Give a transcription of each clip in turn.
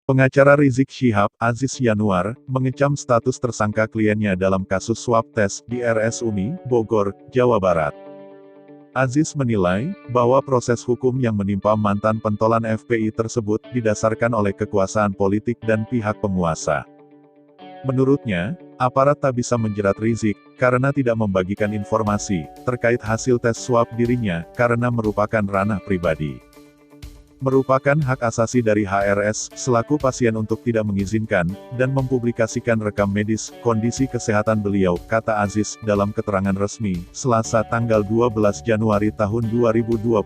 Pengacara Rizik Syihab, Aziz Yanuar, mengecam status tersangka kliennya dalam kasus swab tes di RS UMI, Bogor, Jawa Barat. Aziz menilai bahwa proses hukum yang menimpa mantan pentolan FPI tersebut didasarkan oleh kekuasaan politik dan pihak penguasa. Menurutnya, aparat tak bisa menjerat Rizik karena tidak membagikan informasi terkait hasil tes swab dirinya karena merupakan ranah pribadi. Merupakan hak asasi dari HRS selaku pasien untuk tidak mengizinkan dan mempublikasikan rekam medis kondisi kesehatan beliau, kata Aziz dalam keterangan resmi Selasa tanggal 12 Januari tahun 2021.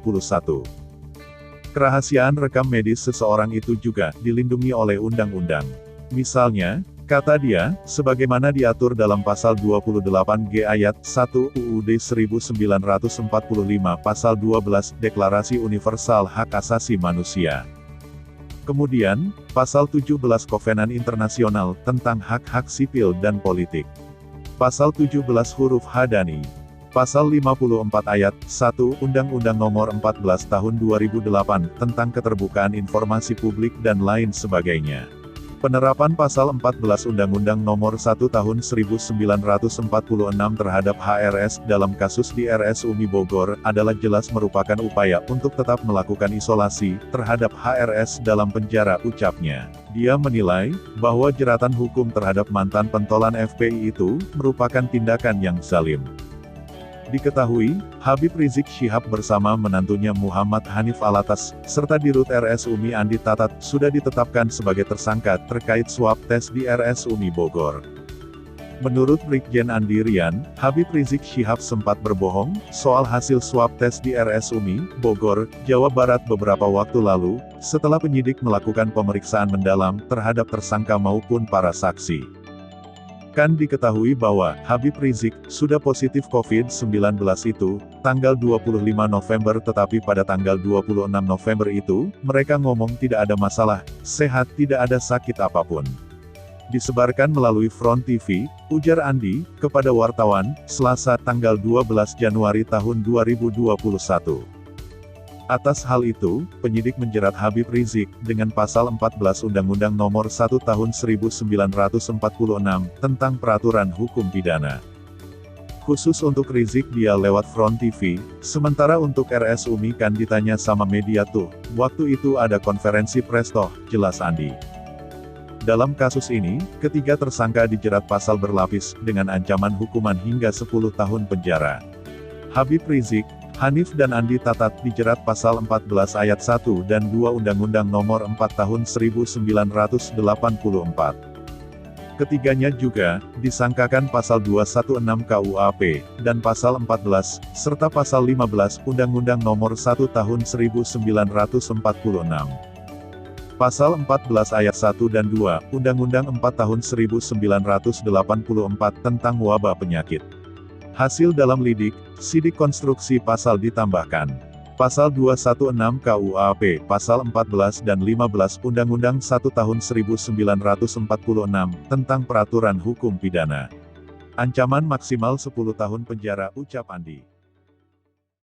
Kerahasiaan rekam medis seseorang itu juga dilindungi oleh undang-undang. Misalnya, kata dia, sebagaimana diatur dalam pasal 28G ayat 1 UUD 1945 pasal 12 Deklarasi Universal Hak Asasi Manusia. Kemudian, pasal 17 Kovenan Internasional tentang Hak-Hak Sipil dan Politik. Pasal 17 huruf H dan I. Pasal 54 ayat 1 Undang-Undang Nomor 14 Tahun 2008 tentang Keterbukaan Informasi Publik dan lain sebagainya. Penerapan Pasal 14 Undang-Undang Nomor 1 Tahun 1946 terhadap HRS dalam kasus di RS UMI Bogor adalah jelas merupakan upaya untuk tetap melakukan isolasi terhadap HRS dalam penjara, ucapnya. Dia menilai bahwa jeratan hukum terhadap mantan pentolan FPI itu merupakan tindakan yang zalim. Diketahui, Habib Rizik Syihab bersama menantunya Muhammad Hanif Alatas, serta Dirut RS UMI Andi Tatat, sudah ditetapkan sebagai tersangka terkait swab tes di RS UMI Bogor. Menurut Brigjen Andi Rian, Habib Rizik Syihab sempat berbohong soal hasil swab tes di RS UMI, Bogor, Jawa Barat beberapa waktu lalu, setelah penyidik melakukan pemeriksaan mendalam terhadap tersangka maupun para saksi. Kan diketahui bahwa Habib Rizik sudah positif COVID-19 itu, tanggal 25 November tetapi pada tanggal 26 November itu, mereka ngomong tidak ada masalah, sehat tidak ada sakit apapun. Disebarkan melalui Front TV, ujar Andi, kepada wartawan, Selasa tanggal 12 Januari tahun 2021. Atas hal itu, penyidik menjerat Habib Rizik dengan pasal 14 Undang-Undang Nomor 1 Tahun 1946 tentang Peraturan Hukum Pidana. Khusus untuk Rizik dia lewat Front TV, sementara untuk RS UMI kan ditanya sama media tuh, waktu itu ada konferensi pers toh, jelas Andi. Dalam kasus ini, ketiga tersangka dijerat pasal berlapis dengan ancaman hukuman hingga 10 tahun penjara. Habib Rizik, Hanif dan Andi Tatat dijerat pasal 14 ayat 1 dan 2 Undang-Undang Nomor 4 Tahun 1984. Ketiganya juga disangkakan pasal 216 KUHP dan pasal 14 serta pasal 15 Undang-Undang Nomor 1 Tahun 1946. Pasal 14 ayat 1 dan 2 Undang-Undang 4 Tahun 1984 tentang wabah penyakit. Hasil dalam lidik, sidik konstruksi pasal ditambahkan. Pasal 216 KUHP, pasal 14 dan 15 Undang-Undang 1 Tahun 1946 tentang Peraturan Hukum Pidana. Ancaman maksimal 10 tahun penjara, ucap Andi.